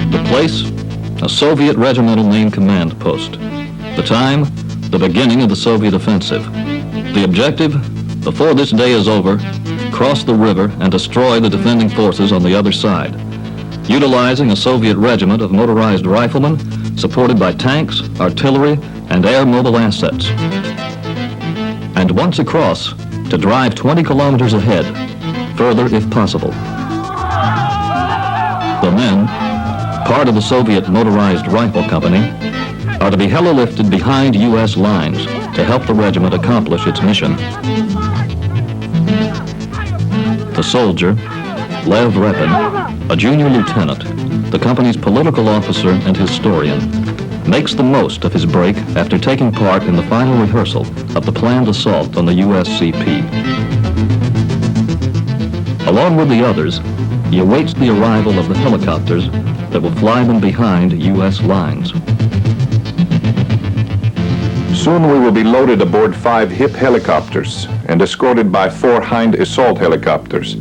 The place, a Soviet regimental main command post. The time, the beginning of the Soviet offensive. The objective, before this day is over, cross the river and destroy the defending forces on the other side, utilizing a Soviet regiment of motorized riflemen supported by tanks, artillery, and air mobile assets. And once across, to drive 20 kilometers ahead, further if possible. The men, part of the Soviet motorized rifle company, are to be heli-lifted behind U.S. lines to help the regiment accomplish its mission. The soldier, Lev Repin, a junior lieutenant, the company's political officer and historian, makes the most of his break after taking part in the final rehearsal of the planned assault on the USCP. Along with the others, he awaits the arrival of the helicopters that will fly them behind U.S. lines. Soon we will be loaded aboard 5 HIP helicopters and escorted by 4 Hind assault helicopters.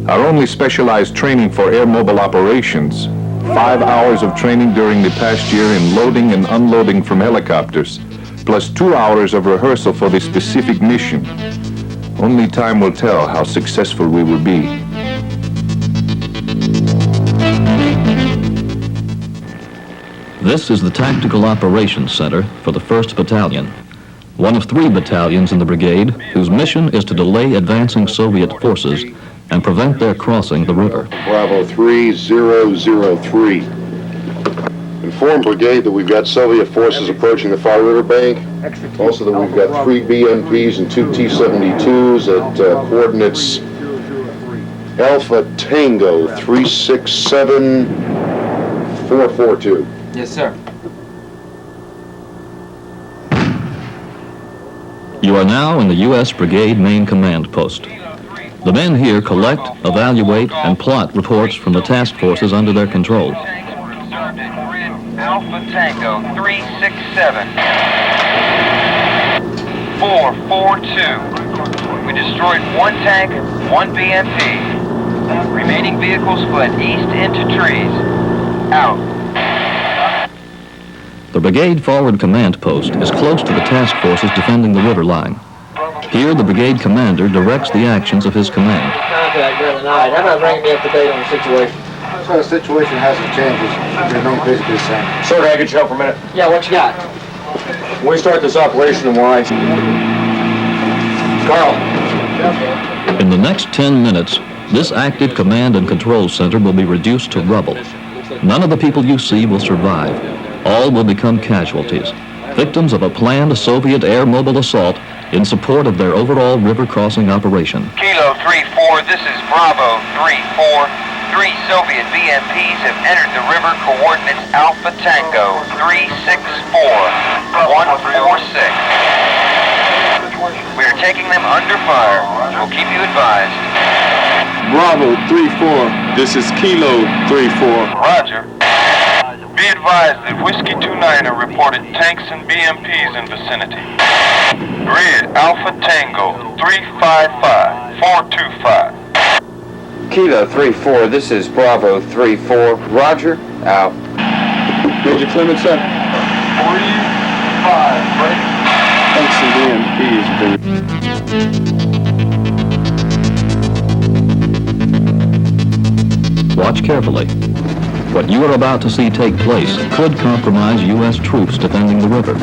Our only specialized training for air mobile operations, 5 hours of training during the past year in loading and unloading from helicopters, plus 2 hours of rehearsal for the specific mission. Only time will tell how successful we will be. This is the Tactical Operations Center for the 1st Battalion, one of 3 battalions in the brigade whose mission is to delay advancing Soviet forces and prevent their crossing the river. Bravo 3003. Inform brigade that we've got Soviet forces approaching the Far River bank. Also that we've got 3 BMPs and 2 T-72s at coordinates Alpha Tango 367442. Yes, sir. You are now in the U.S. Brigade Main Command Post. The men here collect, evaluate, and plot reports from the task forces under their control. Alpha Tango 367 442. We destroyed 1 tank, 1 BMP. Remaining vehicles fled east into trees. Out. The Brigade Forward Command Post is close to the task forces defending the river line. Here, the brigade commander directs the actions of his command. Contact during the night. How about bringing me up to date on the situation? So the situation hasn't changed. It's remained basically the same. Sir, can I get you help for a minute? Yeah, what you got? When we start this operation and why? Carl. In the next 10 minutes, this active command and control center will be reduced to rubble. None of the people you see will survive. All will become casualties, victims of a planned Soviet air mobile assault in support of their overall river crossing operation. Kilo 34, this is Bravo 34. 3 Soviet BMPs have entered the river, coordinates Alpha Tango 364 146. We are taking them under fire. We'll keep you advised. Bravo 34, this is Kilo 34. Roger. Be advised that Whiskey 29 reported tanks and BMPs in vicinity. Grid Alpha Tango 355 425. Kilo 34, this is Bravo 34. Roger, out. Major Clements, sir. 45, break. Thanks again, please. Watch carefully. What you are about to see take place could compromise U.S. troops defending the river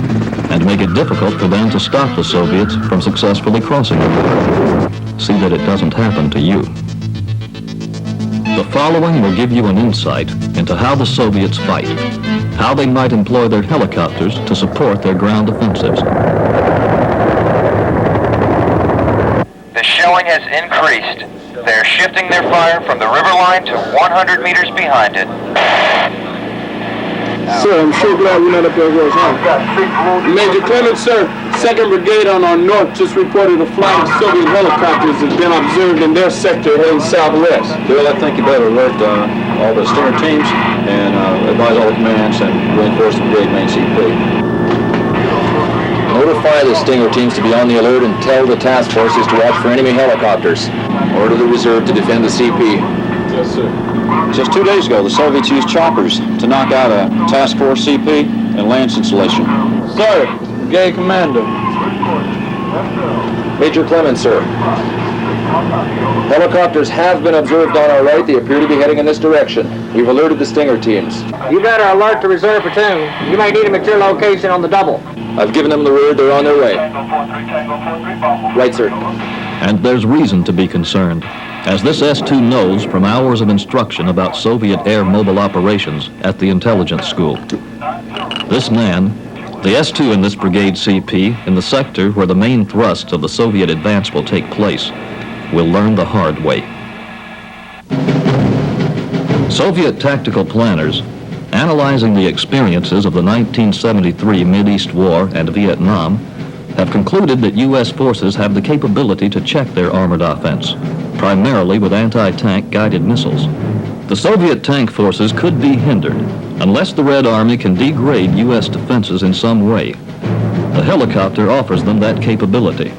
and make it difficult for them to stop the Soviets from successfully crossing the river. See that it doesn't happen to you. The following will give you an insight into how the Soviets fight, how they might employ their helicopters to support their ground offensives. The shelling has increased. They're shifting their fire from the river line to 100 meters behind it. Sir, I'm sure glad we're not up there with us, huh? Major Clements, sir. 2nd Brigade on our north just reported a flight of Soviet helicopters has been observed in their sector heading southwest. Bill, I think you better alert all the Stinger teams and advise all the commands and reinforce the brigade main CP. Notify the Stinger teams to be on the alert and tell the task forces to watch for enemy helicopters. Order the reserve to defend the CP. Yes, sir. Just 2 days ago, the Soviets used choppers to knock out a task force CP and Lance installation. Sir, Brigade Commander. Major Clemens, sir. Helicopters have been observed on our right. They appear to be heading in this direction. We've alerted the Stinger teams. You better alert the reserve platoon. You may need them at your location on the double. I've given them the word. They're on their way. Right, sir. And there's reason to be concerned, as this S2 knows from hours of instruction about Soviet air mobile operations at the intelligence school. This man, the S2 in this brigade CP, in the sector where the main thrust of the Soviet advance will take place, will learn the hard way. Soviet tactical planners, analyzing the experiences of the 1973 Mideast War and Vietnam, have concluded that U.S. forces have the capability to check their armored offense, primarily with anti-tank guided missiles. The Soviet tank forces could be hindered unless the Red Army can degrade U.S. defenses in some way. The helicopter offers them that capability.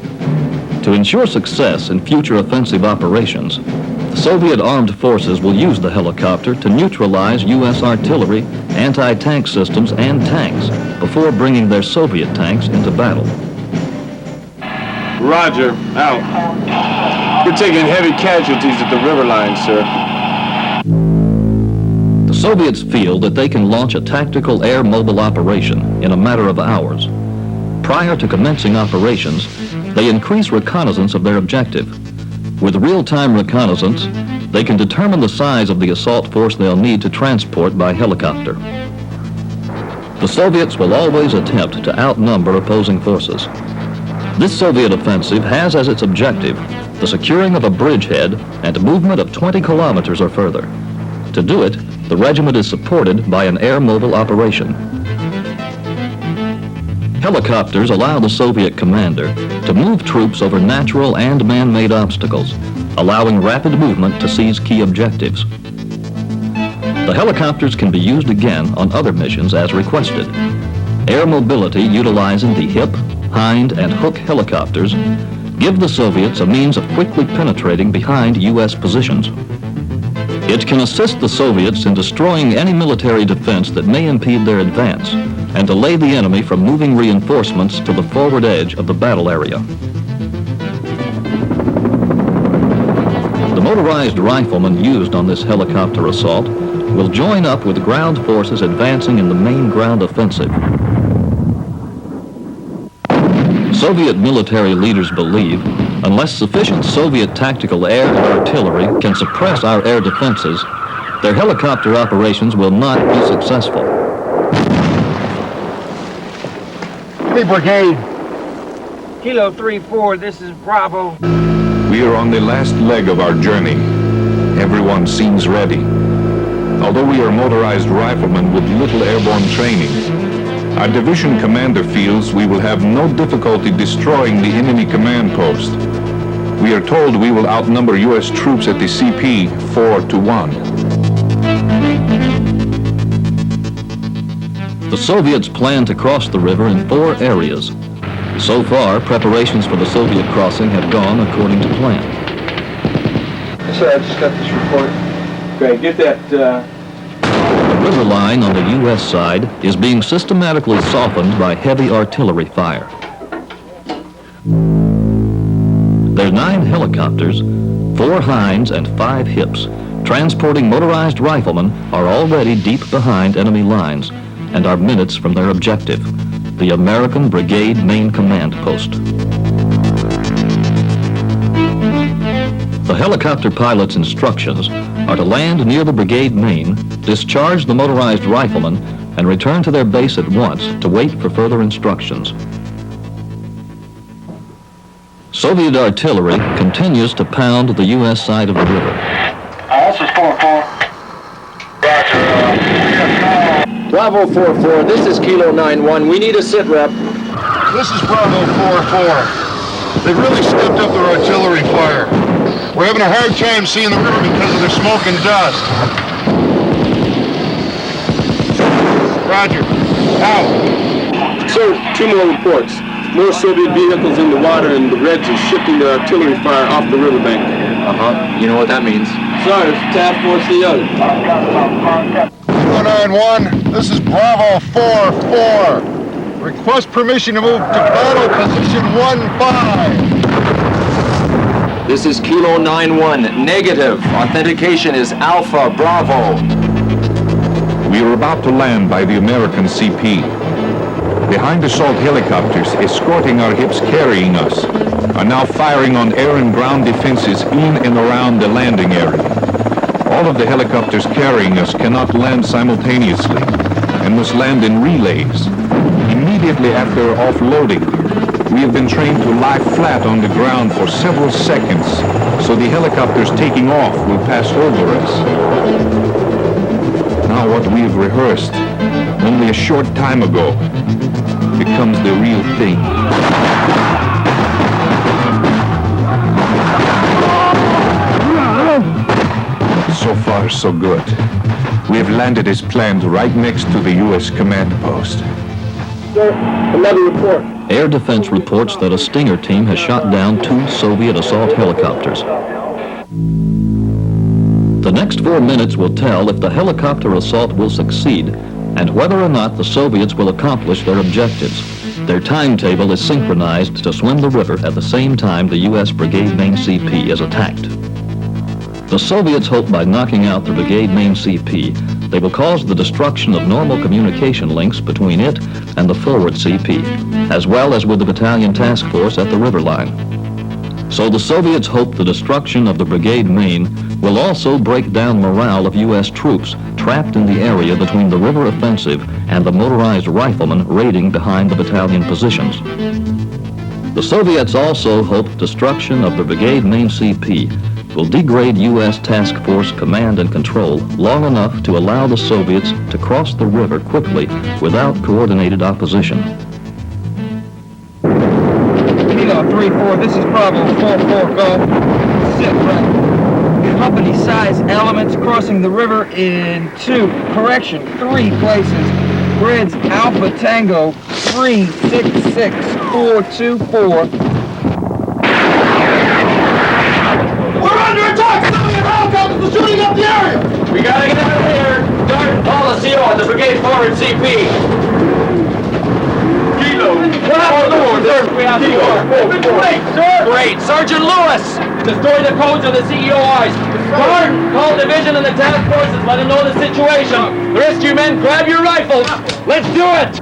To ensure success in future offensive operations, the Soviet armed forces will use the helicopter to neutralize U.S. artillery, anti-tank systems, and tanks before bringing their Soviet tanks into battle. Roger, out. We're taking heavy casualties at the river line, sir. The Soviets feel that they can launch a tactical air mobile operation in a matter of hours. Prior to commencing operations, they increase reconnaissance of their objective. With real-time reconnaissance, they can determine the size of the assault force they'll need to transport by helicopter. The Soviets will always attempt to outnumber opposing forces. This Soviet offensive has as its objective the securing of a bridgehead and a movement of 20 kilometers or further. To do it, the regiment is supported by an air mobile operation. Helicopters allow the Soviet commander to move troops over natural and man-made obstacles, allowing rapid movement to seize key objectives. The helicopters can be used again on other missions as requested. Air mobility utilizing the HIP, Hind, and Hook helicopters give the Soviets a means of quickly penetrating behind U.S. positions. It can assist the Soviets in destroying any military defense that may impede their advance and delay the enemy from moving reinforcements to the forward edge of the battle area. The motorized riflemen used on this helicopter assault will join up with ground forces advancing in the main ground offensive. Soviet military leaders believe unless sufficient Soviet tactical air and artillery can suppress our air defenses, their helicopter operations will not be successful. Hey, Brigade. Kilo 3-4, this is Bravo. We are on the last leg of our journey. Everyone seems ready. Although we are motorized riflemen with little airborne training, our division commander feels we will have no difficulty destroying the enemy command post. We are told we will outnumber U.S. troops at the CP 4-1. The Soviets plan to cross the river in 4 areas. So far, preparations for the Soviet crossing have gone according to plan. Sir, I just got this report. Okay, get that, The river line on the U.S. side is being systematically softened by heavy artillery fire. Their 9 helicopters, 4 Hinds, and 5 Hips, transporting motorized riflemen, are already deep behind enemy lines and are minutes from their objective, the American Brigade Main Command Post. The helicopter pilot's instructions are to land near the brigade main, discharge the motorized riflemen, and return to their base at once to wait for further instructions. Soviet artillery continues to pound the U.S. side of the river. This is 4-4. Bravo 4-4, this is Kilo 9-1. We need a sit rep. This is Bravo 4-4. They've really stepped up their artillery fire. We're having a hard time seeing the river because of the smoke and dust. Roger. Out. Sir, 2 more reports. More Soviet vehicles in the water, and the Reds are shifting their artillery fire off the riverbank. You know what that means. Sorry, Task Force CO. Kilo 9-1, this is Bravo 4-4. Request permission to move to battle position 1-5. This is Kilo 9-1, negative. Authentication is Alpha Bravo. We are about to land by the American CP. Behind assault helicopters escorting our hips carrying us are now firing on air and ground defenses in and around the landing area. All of the helicopters carrying us cannot land simultaneously and must land in relays. Immediately after offloading, we have been trained to lie flat on the ground for several seconds so the helicopters taking off will pass over us. Now what we have rehearsed only a short time ago becomes the real thing. So far, so good. We have landed as planned right next to the U.S. command post. Sir, another report. Air Defense reports that a Stinger team has shot down 2 Soviet assault helicopters. The next 4 minutes will tell if the helicopter assault will succeed and whether or not the Soviets will accomplish their objectives. Their timetable is synchronized to swim the river at the same time the U.S. Brigade Main CP is attacked. The Soviets hope by knocking out the Brigade Main CP, they will cause the destruction of normal communication links between it and the forward CP, as well as with the battalion task force at the river line. So the Soviets hope the destruction of the Brigade Main will also break down morale of U.S. troops trapped in the area between the river offensive and the motorized riflemen raiding behind the battalion positions. The Soviets also hope destruction of the Brigade Main CP will degrade U.S. Task Force command and control long enough to allow the Soviets to cross the river quickly without coordinated opposition. Kilo 3-4, this is Bravo 4-4 Golf. Sit right. Company size elements crossing the river in 3 places. Grids Alpha Tango 366424. We're under attack! Soviet helicopters are shooting up the area! We gotta get out of here. Dart, call the CO at the brigade forward CP. Kilo. Great. Sergeant Lewis, destroy the codes of the CEOIs. Dart, call division and the task forces. Let them know the situation. The rest of you men, grab your rifles. Let's do it.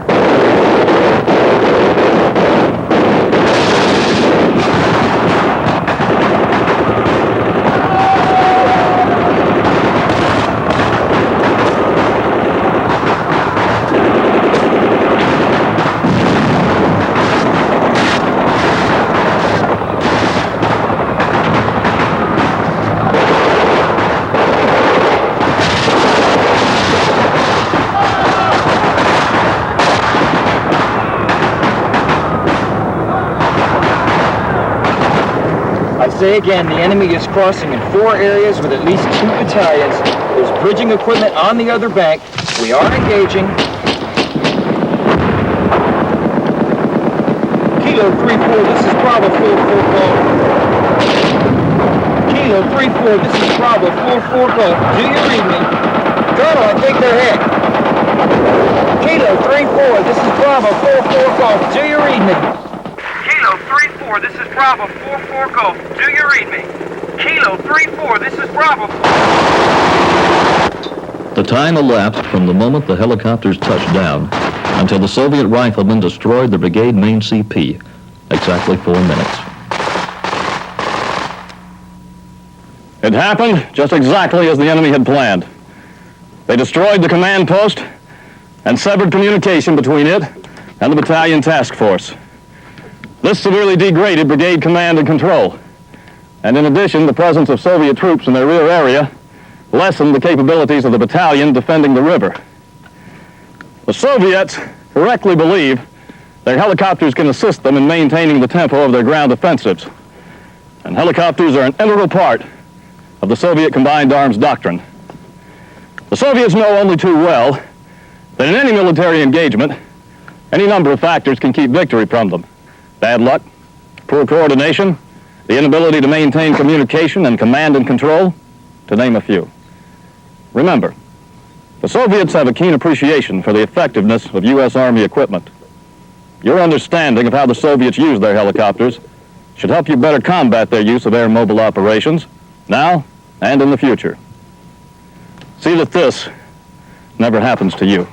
Say again, the enemy is crossing in 4 areas with at least 2 battalions. There's bridging equipment on the other bank. We are engaging. Kilo 3-4, this is Bravo 4-4 Golf. Kilo 3-4, this is Bravo 4-4 Golf. Do you read me? Colonel, I think they're hit. Kilo 3-4, this is Bravo 4-4 Golf. Do you read me? Kilo 3-4, this is Bravo 4-4 Golf. Do you read me? Kilo 3-4, this is Bravo. The time elapsed from the moment the helicopters touched down until the Soviet riflemen destroyed the Brigade Main CP. Exactly 4 minutes. It happened just exactly as the enemy had planned. They destroyed the command post and severed communication between it and the battalion task force. This severely degraded brigade command and control. And in addition, the presence of Soviet troops in their rear area lessened the capabilities of the battalion defending the river. The Soviets correctly believe their helicopters can assist them in maintaining the tempo of their ground offensives. And helicopters are an integral part of the Soviet combined arms doctrine. The Soviets know only too well that in any military engagement, any number of factors can keep victory from them. Bad luck, poor coordination, the inability to maintain communication and command and control, to name a few. Remember, the Soviets have a keen appreciation for the effectiveness of U.S. Army equipment. Your understanding of how the Soviets use their helicopters should help you better combat their use of air mobile operations, now and in the future. See that this never happens to you.